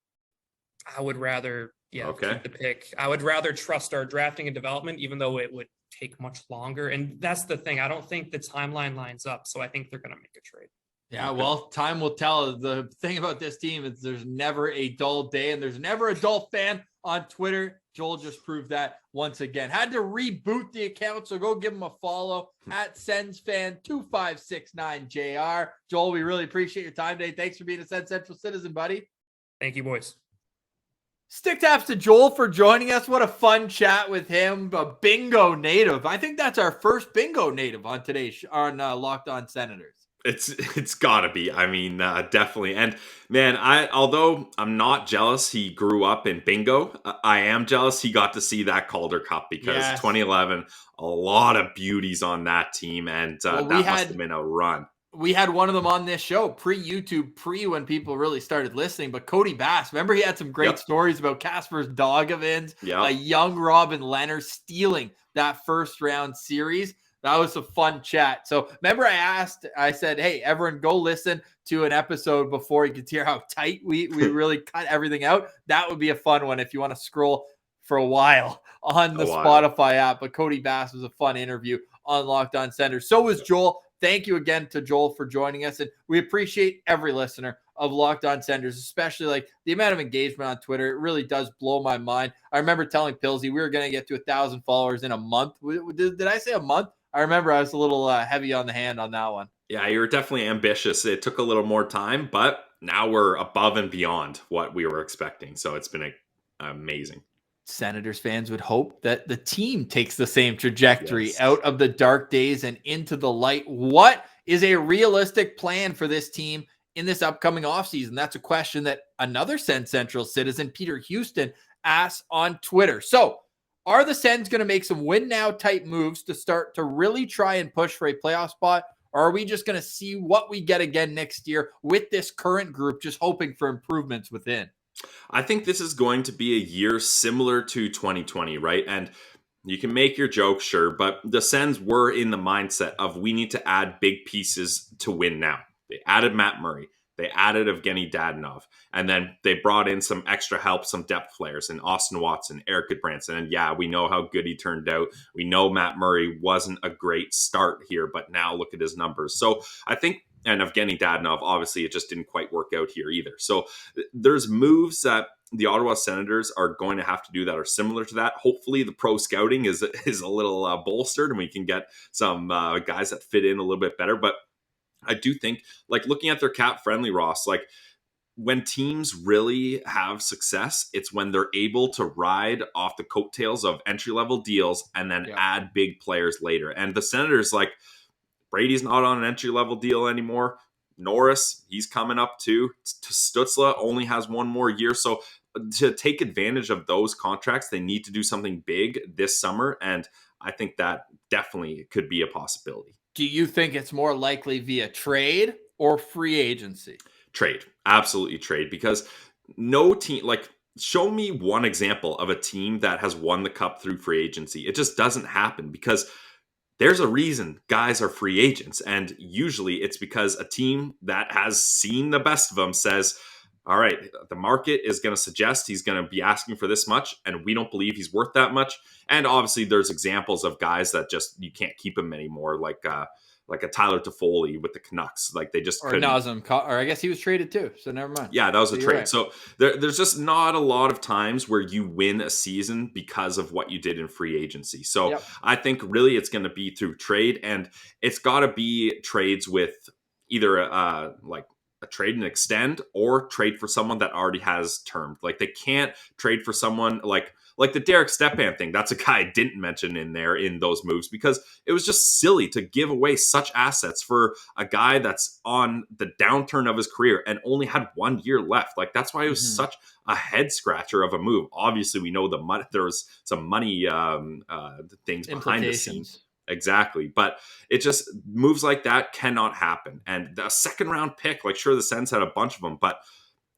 I would rather, keep the pick. I would rather trust our drafting and development, even though it would take much longer. And that's the thing. I don't think the timeline lines up. So I think they're going to make a trade. Yeah, well, time will tell. The thing about this team is there's never a dull day, and there's never a dull fan on Twitter. Joel just proved that once again. Had to reboot the account, so go give him a follow at SensFan2569JR. Joel, we really appreciate your time today. Thanks for being a Sens Central citizen, buddy. Thank you, boys. Stick taps to Joel for joining us. What a fun chat with him. A bingo native. I think that's our first bingo native on today's Locked On Senators. It's gotta be. I mean, definitely. And man, although I'm not jealous he grew up in bingo, I am jealous he got to see that Calder Cup, because 2011, a lot of beauties on that team, and that must have been a run. We had one of them on this show, pre-YouTube, when people really started listening. But Cody Bass, remember he had some great stories about Kasper's Dogovins, a young Robin Leonard stealing that first round series. That was a fun chat. So remember I said, hey, everyone go listen to an episode before you could hear how tight we really cut everything out. That would be a fun one if you want to scroll for a while on the Spotify app. But Cody Bass was a fun interview on Locked On Senators. So was Joel. Thank you again to Joel for joining us. And we appreciate every listener of Locked On Senators, especially like the amount of engagement on Twitter. It really does blow my mind. I remember telling Pilsy we were going to get to 1,000 followers in a month. Did I say a month? I remember I was a little heavy on the hand on that one. Yeah, you were definitely ambitious. It took a little more time, but now we're above and beyond what we were expecting. So it's been amazing. Senators fans would hope that the team takes the same trajectory out of the dark days and into the light. What is a realistic plan for this team in this upcoming offseason? That's a question that another Sens Central citizen, Peter Houston, asks on Twitter. So are the Sens going to make some win now type moves to start to really try and push for a playoff spot? Or are we just going to see what we get again next year with this current group, just hoping for improvements within? I think this is going to be a year similar to 2020, right? And you can make your joke, sure, but the Sens were in the mindset of we need to add big pieces to win now. They added Matt Murray. They added Evgeny Dadonov. And then they brought in some extra help, some depth players, and Austin Watson, Eric Goodbranson. And yeah, we know how good he turned out. We know Matt Murray wasn't a great start here, but now look at his numbers. So I think, and Evgeny Dadonov, obviously, it just didn't quite work out here either. So there's moves that the Ottawa Senators are going to have to do that are similar to that. Hopefully the pro scouting is a little bolstered and we can get some guys that fit in a little bit better. But I do think, like, looking at their cap friendly, Ross, like, when teams really have success, it's when they're able to ride off the coattails of entry level deals and then add big players later. And the Senators, like, Brady's not on an entry level deal anymore. Norris, he's coming up too. Stützle only has one more year. So to take advantage of those contracts, they need to do something big this summer. And I think that definitely could be a possibility. Do you think it's more likely via trade or free agency? Trade. Absolutely trade. Because no team, like, show me one example of a team that has won the cup through free agency. It just doesn't happen because there's a reason guys are free agents. And usually it's because a team that has seen the best of them says, all right, the market is going to suggest he's going to be asking for this much, and we don't believe he's worth that much. And obviously there's examples of guys that just, you can't keep him anymore, like a Tyler Toffoli with the Canucks. Like, they just couldn't. Nazem, or I guess he was traded too, so never mind. Yeah, that was a trade. Right. So there's just not a lot of times where you win a season because of what you did in free agency. So I think really it's going to be through trade, and it's got to be trades with either like a trade and extend or trade for someone that already has termed. Like, they can't trade for someone like the Derek Stepan thing. That's a guy I didn't mention in there in those moves because it was just silly to give away such assets for a guy that's on the downturn of his career and only had 1 year left. Like, that's why it was such a head scratcher of a move. Obviously, we know there was some money things behind the scenes. Exactly. But it just, moves like that cannot happen. And the second round pick, like, sure, the Sens had a bunch of them, but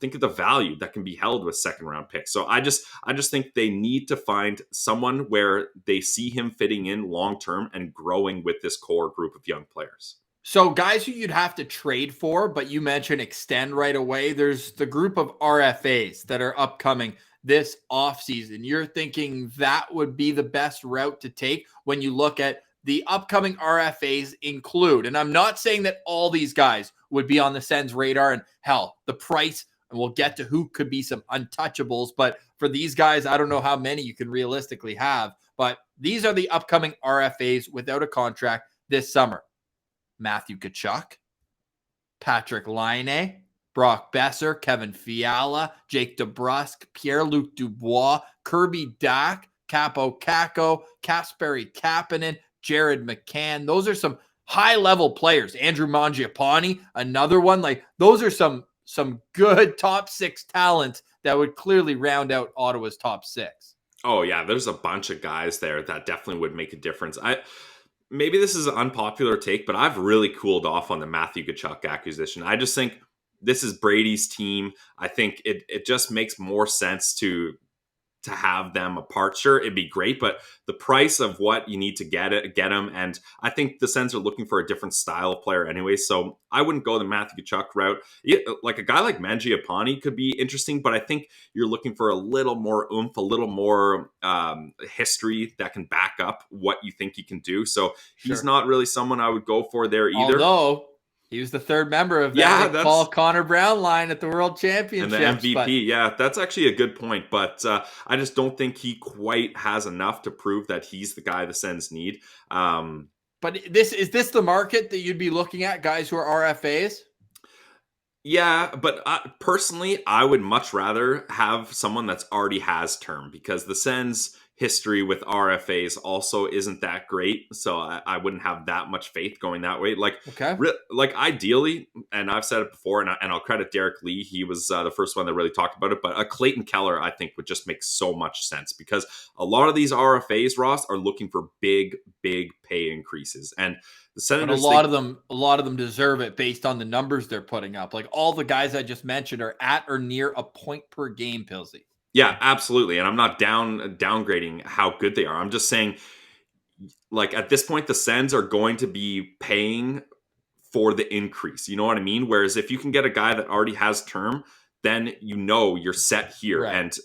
think of the value that can be held with second round picks. So I just think they need to find someone where they see him fitting in long term and growing with this core group of young players. So guys who you'd have to trade for, but you mentioned extend right away. There's the group of RFAs that are upcoming this offseason. You're thinking that would be the best route to take when you look at the upcoming RFAs include, and I'm not saying that all these guys would be on the Sens radar, and hell, the price, and we'll get to who could be some untouchables, but for these guys, I don't know how many you can realistically have, but these are the upcoming RFAs without a contract this summer. Matthew Tkachuk, Patrick Laine, Brock Besser, Kevin Fiala, Jake DeBrusk, Pierre-Luc Dubois, Kirby Dach, Capo Caco, Kasperi Kapanen, Jared McCann. Those are some high-level players. Andrew Mangiapane, another one. Like, those are some good top six talents that would clearly round out Ottawa's top six. Oh, yeah. There's a bunch of guys there that definitely would make a difference. Maybe this is an unpopular take, but I've really cooled off on the Matthew Tkachuk acquisition. I just think this is Brady's team. I think it just makes more sense to have them apart. Sure, it'd be great, but the price of what you need to get them, and I think the Sens are looking for a different style of player anyway, so I wouldn't go the Matthew Tkachuk route. Like a guy like Mangiapane could be interesting, but I think you're looking for a little more oomph, a little more history that can back up what you think he can do. So he's not really someone I would go for there either. Although he was the third member of that Paul Connor Brown line at the World Championships. And the MVP, that's actually a good point. But I just don't think he quite has enough to prove that he's the guy the Sens need. But is this the market that you'd be looking at, guys who are RFAs? Yeah, but personally, I would much rather have someone that's already has term, because the Sens history with RFAs also isn't that great. So I wouldn't have that much faith going that way. Like, Okay. like ideally, and I've said it before, and I'll credit Derek Lee. He was the first one that really talked about it. But a Clayton Keller, I think, would just make so much sense because a lot of these RFAs, Ross, are looking for big pay increases. And the But Senators, a lot of them deserve it based on the numbers they're putting up. Like all the guys I just mentioned are at or near a point per game, Pilsy. yeah, absolutely. And I'm not downgrading how good they are. I'm just saying, like, at this point, the Sens are going to be paying for the increase. You know what I mean? Whereas if you can get a guy that already has term, then you're set here. Right. And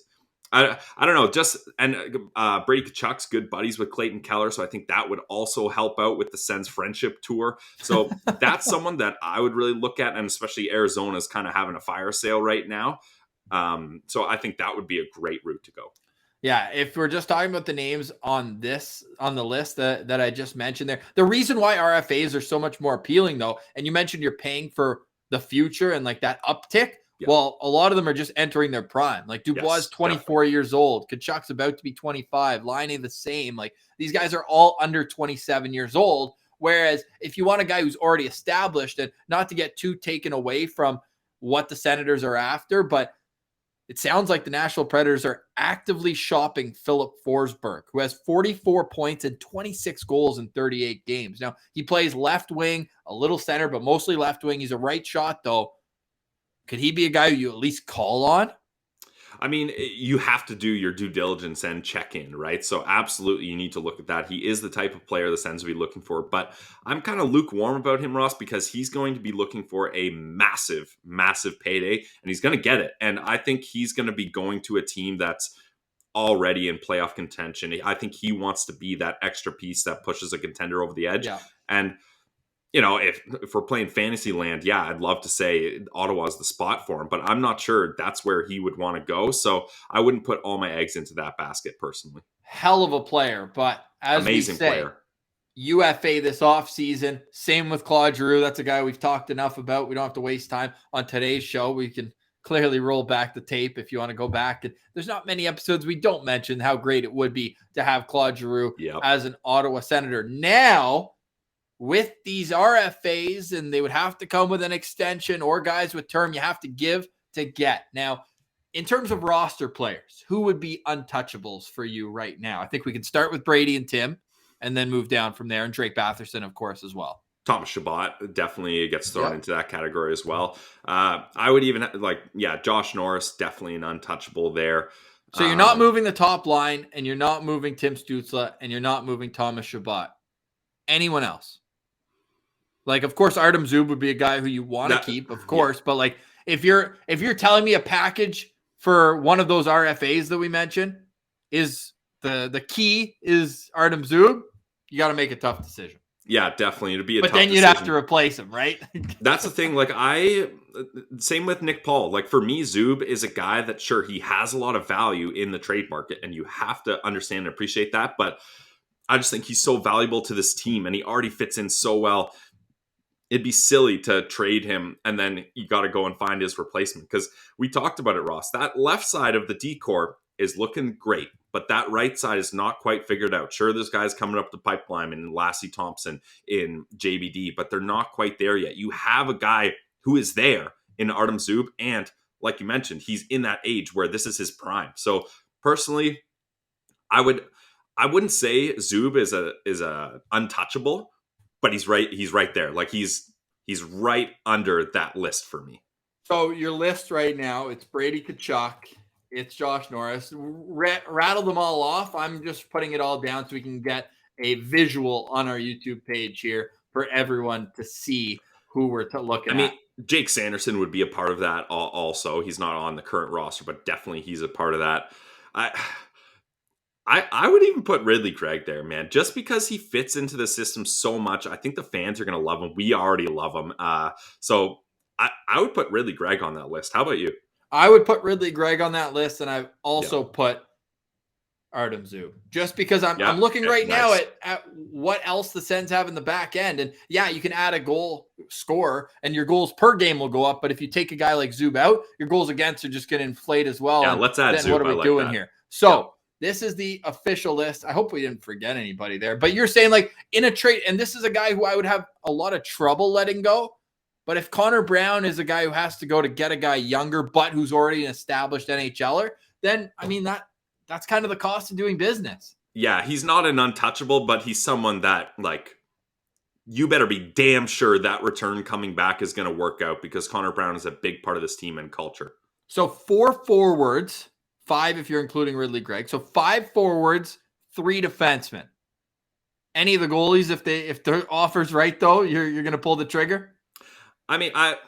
I don't know, Brady Tkachuk's good buddies with Clayton Keller, so I think that would also help out with the Sens friendship tour. So that's someone that I would really look at, and especially Arizona's kind of having a fire sale right now. So I think that would be a great route to go. Yeah, if we're just talking about the names on the list that I just mentioned there, the reason why RFAs are so much more appealing though, and you mentioned you're paying for the future and like that uptick. Yeah. Well, a lot of them are just entering their prime. Like Dubois is 24 years old. Kachuk's about to be 25. Laine the same. Like these guys are all under 27 years old. Whereas if you want a guy who's already established, and not to get too taken away from what the Senators are after, but it sounds like the Nashville Predators are actively shopping Philip Forsberg, who has 44 points and 26 goals in 38 games. Now, he plays left wing, a little center, but mostly left wing. He's a right shot, though. Could he be a guy who you at least call on? I mean, you have to do your due diligence and check in, right? So absolutely, you need to look at that. He is the type of player the Sens will be looking for, but I'm kind of lukewarm about him, Ross, because he's going to be looking for a massive payday, and he's going to get it. And I think he's going to be going to a team that's already in playoff contention. I think he wants to be that extra piece that pushes a contender over the edge. Yeah. And you know, if we're playing fantasy land, yeah, I'd love to say Ottawa's the spot for him, but I'm not sure that's where he would want to go. So I wouldn't put all my eggs into that basket personally. Hell of a player, but as amazing we say, player. UFA this offseason. Same with Claude Giroux. That's a guy we've talked enough about. We don't have to waste time on today's show. We can clearly roll back the tape if you want to go back. And there's not many episodes we don't mention how great it would be to have Claude Giroux as an Ottawa Senator. Now, with these RFAs, and they would have to come with an extension, or guys with term, you have to give to get. Now, in terms of roster players, who would be untouchables for you right now? I think we can start with Brady and Tim and then move down from there, and Drake Batherson, of course, as well. Thomas Chabot definitely gets thrown into that category as well. I would even Josh Norris, definitely an untouchable there. So you're not moving the top line, and you're not moving Tim Stützle, and you're not moving Thomas Chabot. Anyone else? Like, of course, Artem Zub would be a guy who you want to keep, of course. But like, if you're telling me a package for one of those RFAs that we mentioned is the key is Artem Zub, you got to make a tough decision. Yeah, definitely. It'd be a tough decision. But then you'd have to replace him, right? That's the thing. Like same with Nick Paul. Like for me, Zub is a guy that sure, he has a lot of value in the trade market, and you have to understand and appreciate that. But I just think he's so valuable to this team, and he already fits in so well. It'd be silly to trade him and then you got to go and find his replacement, because we talked about it, Ross. That left side of the D-core is looking great, but that right side is not quite figured out. Sure, there's guys coming up the pipeline in Lassie Thompson, in JBD, but they're not quite there yet. You have a guy who is there in Artem Zub, and like you mentioned, he's in that age where this is his prime. So personally, I wouldn't say Zub is a untouchable, but he's right there. Like he's right under that list for me. So your list right now, it's Brady Tkachuk, it's Josh Norris. Rattle them all off. I'm just putting it all down so we can get a visual on our YouTube page here for everyone to see who we're looking at. I mean, Jake Sanderson would be a part of that also. He's not on the current roster, but definitely he's a part of that. I would even put Ridley Craig there, man, just because he fits into the system so much. I think the fans are going to love him. We already love him. So I would put Ridley Craig on that list. How about you? I would put Ridley Craig on that list, and I've also put Artem Zub, just because I'm looking right now at what else the Sens have in the back end. And yeah, you can add a goal scorer and your goals per game will go up. But if you take a guy like Zub out, your goals against are just going to inflate as well. Yeah, let's add Zub. What are we doing here? So This is the official list. I hope we didn't forget anybody there. But you're saying like in a trade, and this is a guy who I would have a lot of trouble letting go. But if Connor Brown is a guy who has to go to get a guy younger, but who's already an established NHLer, then, I mean, that's kind of the cost of doing business. Yeah, he's not an untouchable, but he's someone that, like, you better be damn sure that return coming back is going to work out because Connor Brown is a big part of this team and culture. So 4 forwards, 5 if you're including Ridley Greig. So 5 forwards, 3 defensemen. Any of the goalies, if their offer's right though, you're going to pull the trigger? I mean, I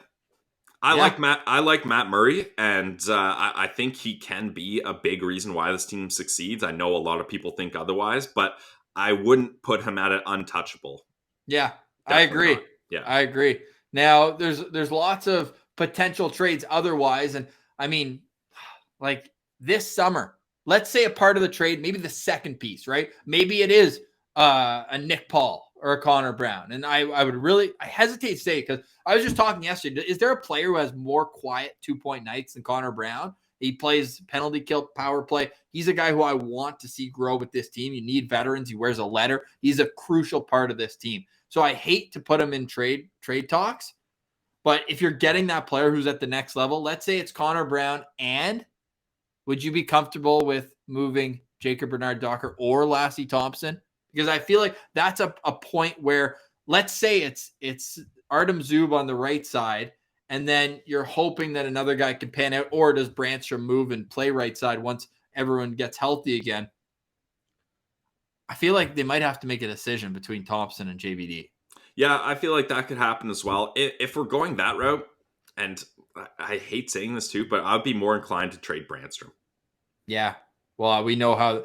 like Matt Murray, and I think he can be a big reason why this team succeeds. I know a lot of people think otherwise, but I wouldn't put him at an untouchable. Yeah, Definitely I agree. not. Yeah, I agree. Now, there's lots of potential trades otherwise, and I mean, like this summer, let's say a part of the trade, maybe the second piece, right? Maybe it is a Nick Paul or a Connor Brown. And I hesitate to say, because I was just talking yesterday, is there a player who has more quiet 2-point nights than Connor Brown? He plays penalty kill, power play. He's a guy who I want to see grow with this team. You need veterans. He wears a letter. He's a crucial part of this team. So I hate to put him in trade talks. But if you're getting that player who's at the next level, let's say it's Connor Brown, and would you be comfortable with moving Jacob Bernard-Docker or Lassie Thompson? Because I feel like that's a point where, let's say it's Artem Zub on the right side, and then you're hoping that another guy can pan out, or does Brandstrom move and play right side once everyone gets healthy again? I feel like they might have to make a decision between Thompson and JBD. Yeah, I feel like that could happen as well. If we're going that route, and I hate saying this too, but I'd be more inclined to trade Brandstrom. Yeah. Well, we know how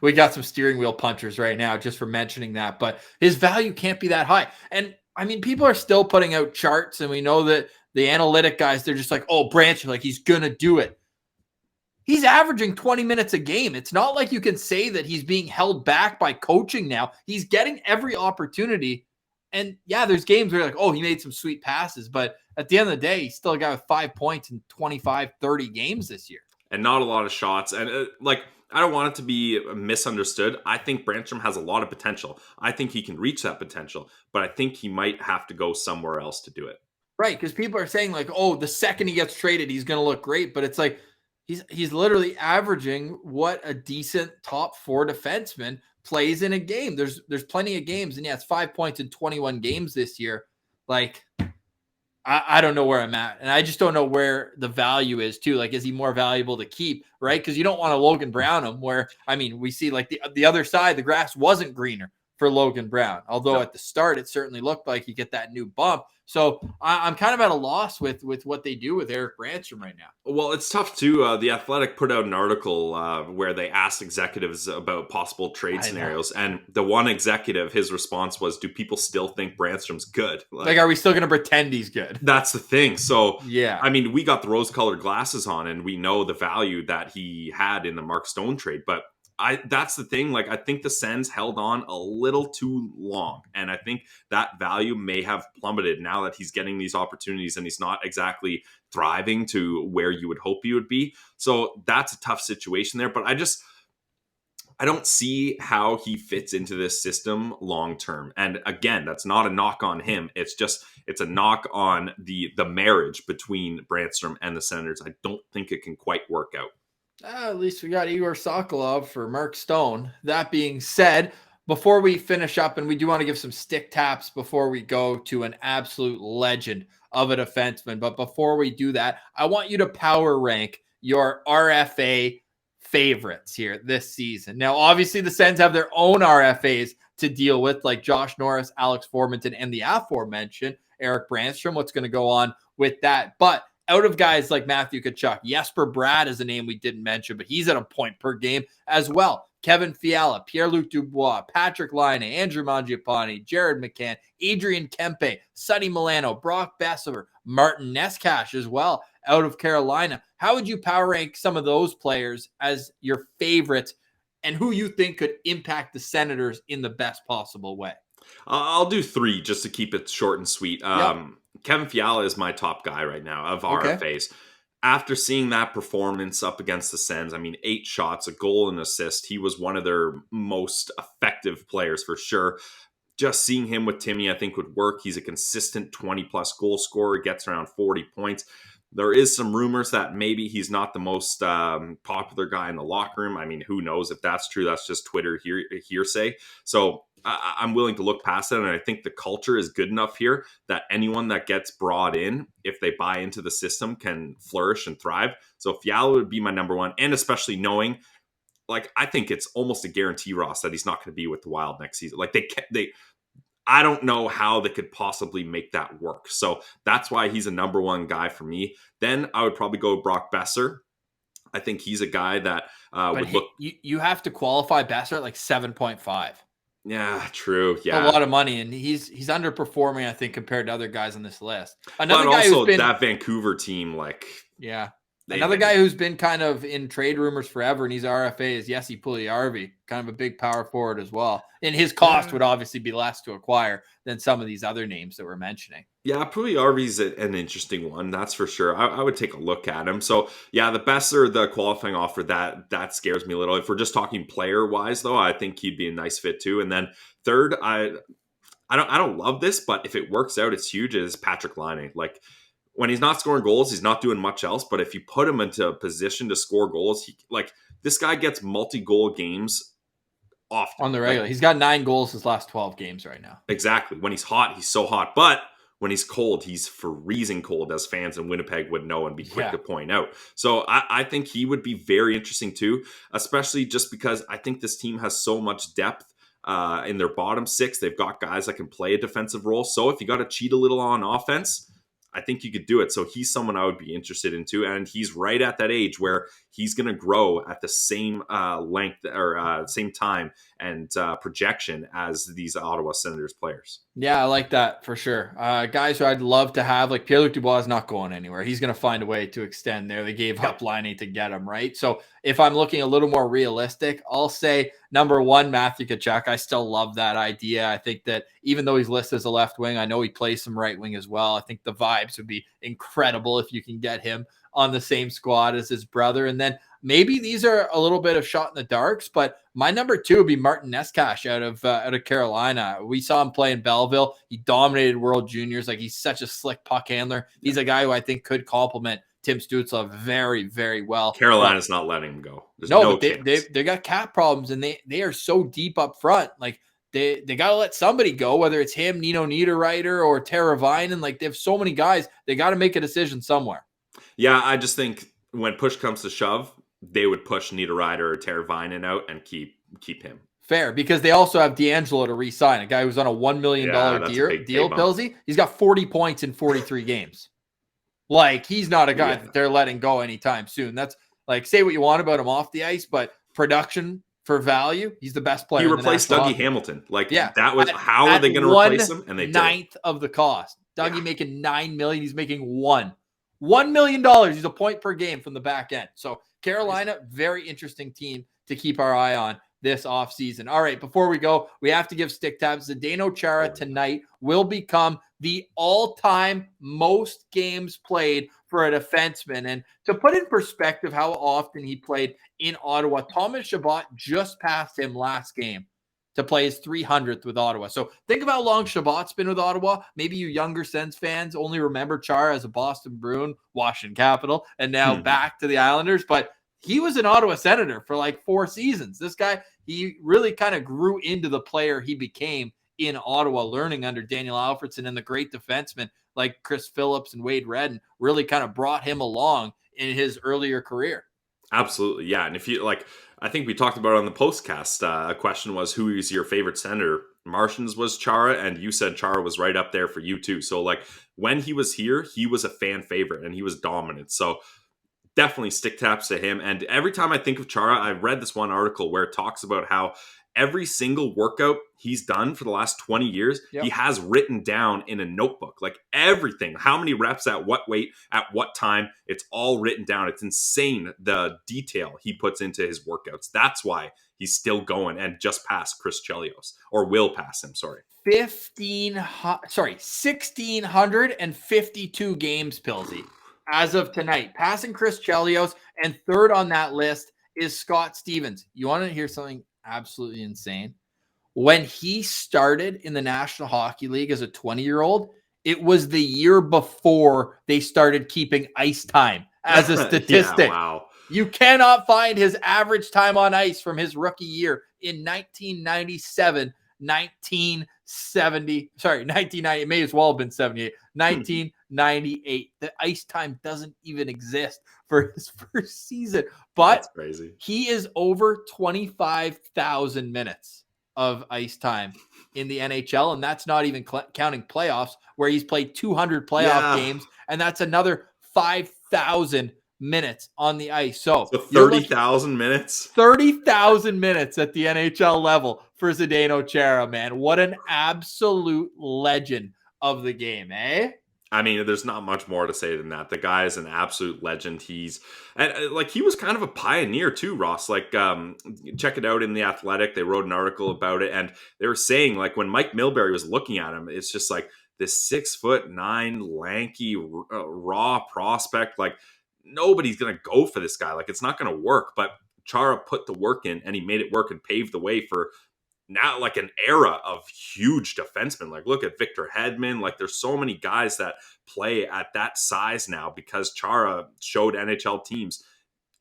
we got some steering wheel punchers right now just for mentioning that, but his value can't be that high. And I mean, people are still putting out charts, and we know that the analytic guys, they're just like, oh, Branch, like he's going to do it. He's averaging 20 minutes a game. It's not like you can say that he's being held back by coaching now. He's getting every opportunity. And yeah, there's games where you're like, oh, he made some sweet passes. But at the end of the day, he's still a guy with 5 points in 25, 30 games this year. And not a lot of shots. And I don't want it to be misunderstood. I think Brandstrom has a lot of potential. I think he can reach that potential, but I think he might have to go somewhere else to do it. Right, because people are saying like, oh, the second he gets traded, he's going to look great. But it's like he's literally averaging what a decent top 4 defenseman plays in a game. There's plenty of games, and yeah, it's 5 points in 21 games this year. Like, I don't know where I'm at, and I just don't know where the value is too. Like, is he more valuable to keep, right? Because you don't want to Logan Brown him, where, I mean, we see like the other side, the grass wasn't greener for Logan Brown, although at the start it certainly looked like you get that new bump. So I'm kind of at a loss with what they do with Erik Brandstrom right now. Well, it's tough too. The Athletic put out an article where they asked executives about possible trade scenarios, and the one executive, his response was, "Do people still think Brandstrom's good? Like, are we still going to pretend he's good?" That's the thing. So yeah, I mean, we got the rose-colored glasses on, and we know the value that he had in the Mark Stone trade, but that's the thing. Like, I think the Sens held on a little too long, and I think that value may have plummeted now that he's getting these opportunities and he's not exactly thriving to where you would hope he would be. So that's a tough situation there. But I don't see how he fits into this system long term. And again, that's not a knock on him. It's a knock on the marriage between Brandstrom and the Senators. I don't think it can quite work out. At least we got Igor Sokolov for Mark Stone. That being said, before we finish up, and we do want to give some stick taps before we go to an absolute legend of a defenseman. But before we do that, I want you to power rank your RFA favorites here this season. Now, obviously, the Sens have their own RFAs to deal with, like Josh Norris, Alex Formenton, and the aforementioned Erik Brandstrom. What's going to go on with that? But out of guys like Matthew Tkachuk, Jesper Bratt is a name we didn't mention, but he's at a point per game as well. Kevin Fiala, Pierre-Luc Dubois, Patrick Laine, Andrew Mangiapane, Jared McCann, Adrian Kempe, Sonny Milano, Brock Bessemer, Martin Nescash as well out of Carolina. How would you power rank some of those players as your favorites, and who you think could impact the Senators in the best possible way? I'll do 3 just to keep it short and sweet. Kevin Fiala is my top guy right now of RFAs. after seeing that performance up against the Sens, I mean, 8 shots, a goal, and assist. He was one of their most effective players for sure. Just seeing him with Timmy, I think would work. He's a consistent 20-plus goal scorer, gets around 40 points. There is some rumors that maybe he's not the most popular guy in the locker room. I mean, who knows if that's true? That's just Twitter hearsay. So I'm willing to look past that. And I think the culture is good enough here that anyone that gets brought in, if they buy into the system, can flourish and thrive. So Fiala would be my number one. And especially knowing, like, I think it's almost a guarantee, Ross, that he's not going to be with the Wild next season. Like, I don't know how they could possibly make that work. So that's why he's a number one guy for me. Then I would probably go Brock Besser. I think he's a guy that would look. You have to qualify Besser at like 7.5. Yeah, true. Yeah, a lot of money, and he's underperforming, I think, compared to other guys on this list. Another guy also who's been that Vancouver team, like another guy who's been kind of in trade rumors forever, and he's RFA, is Jesse Puljujarvi, kind of a big power forward as well. And his cost would obviously be less to acquire than some of these other names that we're mentioning. Yeah, Puljujarvi's an interesting one, that's for sure. I would take a look at him. So yeah, the Besser, the qualifying offer, that scares me a little. If we're just talking player wise, though, I think he'd be a nice fit too. And then third, I don't love this, but if it works out, it's huge. Is Patrick Laine. Like, when he's not scoring goals, he's not doing much else. But if you put him into a position to score goals, this guy gets multi-goal games often. On the regular. He's got 9 goals his last 12 games right now. Exactly. When he's hot, he's so hot. But when he's cold, he's freezing cold, as fans in Winnipeg would know and be quick to point out. So I think he would be very interesting too, especially just because I think this team has so much depth in their bottom 6. They've got guys that can play a defensive role. So if you got to cheat a little on offense, I think you could do it. So he's someone I would be interested in too. And he's right at that age where he's going to grow at the same length or same time and projection as these Ottawa Senators players. Yeah, I like that for sure. Guys who I'd love to have, like Pierre-Luc Dubois, is not going anywhere. He's going to find a way to extend there. They gave up Laine to get him, right? So if I'm looking a little more realistic, I'll say number 1, Matthew Tkachuk. I still love that idea. I think that even though he's listed as a left wing, I know he plays some right wing as well. I think the vibes would be incredible if you can get him on the same squad as his brother. And then maybe these are a little bit of shot in the darks, but my number 2 would be Martin Nescash out of Carolina. We saw him play in Belleville. He dominated World Juniors. Like, he's such a slick puck handler. He's a guy who I think could complement Tim Stützle very, very well. Carolina's not letting him go. There's no chance. They got cap problems, and they are so deep up front. Like, they got to let somebody go, whether it's him, Nino Niederreiter, or Tara Vinen. Like, they have so many guys. They got to make a decision somewhere. Yeah, I just think when push comes to shove, they would push Niederreiter or Tara Vinen out and keep him. Fair, because they also have D'Angelo to re-sign, a guy who's on a $1 million deal, Pilsy. He's got 40 points in 43 games. Like, he's not a guy that they're letting go anytime soon. That's, like, say what you want about him off the ice, but production for value, he's the best player. He replaced Dougie Hamilton. Like, that was how are they going to replace him? And they did. 1/9 of the cost. Dougie making $9 million. He's making $1 million. He's a point per game from the back end. So Carolina, very interesting team to keep our eye on this offseason. All right, before we go, we have to give stick tabs. Zdeno Chara tonight will become the all-time most games played for a defenseman. And to put in perspective how often he played in Ottawa, Thomas Chabot just passed him last game to play his 300th with Ottawa. So think of how long Chabot's been with Ottawa. Maybe you younger Sens fans only remember Chara as a Boston Bruin, Washington Capital, and now back to the Islanders. But he was an Ottawa Senator for like 4 seasons. This guy, he really kind of grew into the player he became in Ottawa, learning under Daniel Alfredson, and the great defensemen like Chris Phillips and Wade Redden really kind of brought him along in his earlier career. Absolutely. Yeah. And if you like, I think we talked about it on the postcast. A question was, who is your favorite Senator? Martians was Chara, and you said Chara was right up there for you too. So like, when he was here, he was a fan favorite and he was dominant. So definitely stick taps to him. And every time I think of Chara, I read this one article where it talks about how every single workout he's done for the last 20 years, he has written down in a notebook, like everything, how many reps at what weight, at what time, it's all written down. It's insane, the detail he puts into his workouts. That's why he's still going and just passed Chris Chelios, or will pass him, 1,652 games, Pilsy. as of tonight. Passing Chris Chelios, and third on that list is Scott Stevens. You want to hear something absolutely insane? When he started in the National Hockey League as a 20-year-old, it was the year before they started keeping ice time as a statistic. Yeah, wow. You cannot find his average time on ice from his rookie year in 1997, 1990. It may as well have been 78, 1998. The ice time doesn't even exist for his first season, but That's crazy. he is over 25,000 minutes of ice time in the NHL, and that's not even counting playoffs, where he's played 200 playoff games, and that's another 5,000 minutes on the ice. So 30,000 minutes? 30,000 minutes at the NHL level for Zdeno Chara, man. What an absolute legend of the game, eh? I mean, there's not much more to say than that. The guy is an absolute legend. He was kind of a pioneer too, Ross. Check it out in The Athletic. They wrote an article about it, and they were saying, like, when Mike Milbury was looking at him, it's just like this 6'9" lanky raw prospect. Like, nobody's gonna go for this guy. Like, it's not gonna work. But Chara put the work in, and he made it work and paved the way for now, like, an era of huge defensemen. Like, look at Victor Hedman. Like, there's so many guys that play at that size now because Chara showed NHL teams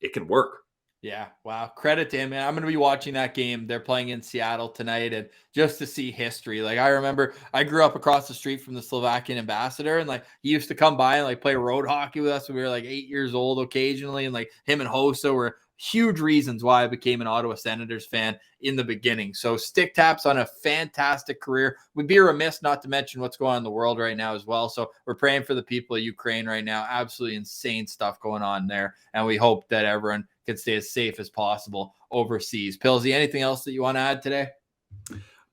it can work. Yeah, wow. Credit to him, man. I'm going to be watching that game. They're playing in Seattle tonight, and just to see history. Like, I remember I grew up across the street from the Slovakian ambassador, and like he used to come by and like play road hockey with us when we were like 8 years old occasionally, and like him and Hossa were huge reasons why I became an Ottawa Senators fan in the beginning. So Stick Tap's on a fantastic career. We'd be remiss not to mention what's going on in the world right now as well. So we're praying for the people of Ukraine right now. Absolutely insane stuff going on there. And we hope that everyone can stay as safe as possible overseas. Pillsy, anything else that you want to add today?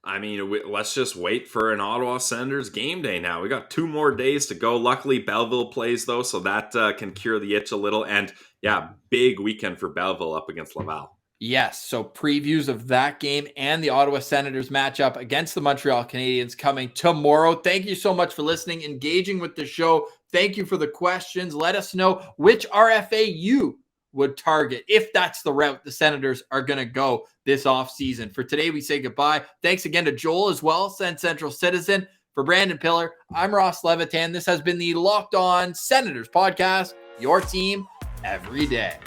I mean, let's just wait for an Ottawa Senators game day now. We got 2 more days to go. Luckily, Belleville plays, though, so that can cure the itch a little. And, yeah, big weekend for Belleville up against Laval. Yes, so previews of that game and the Ottawa Senators matchup against the Montreal Canadiens coming tomorrow. Thank you so much for listening, engaging with the show. Thank you for the questions. Let us know which RFA you would target if that's the route the Senators are going to go this offseason. For today, we say goodbye. Thanks again to Joel as well, Send Central Citizen. For Brandon Pillar, I'm Ross Levitan. This has been the Locked On Senators podcast, your team every day.